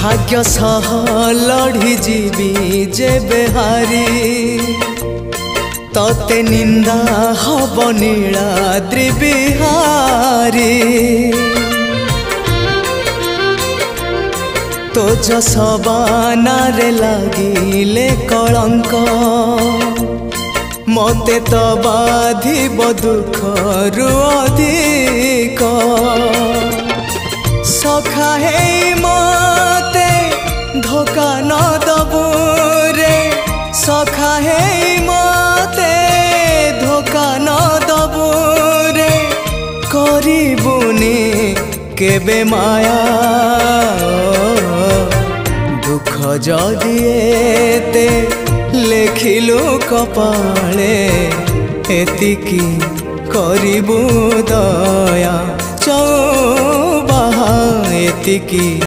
भाग्य सह लड़ी जीवी जेबे हारी तते निंदा हब नीलाद्रि बिहारी तो जसबानारे लागिले कलंक मते तो बाधिब दुखरु अधिक सखा हे मते धोखा न दबु रे सखा हे मते धोखा न दबु रे करिबुनी केबे माया दुख जदि एते लेखिलु कपाळे एतिकी करिबु दया चौबाहा एतिकी।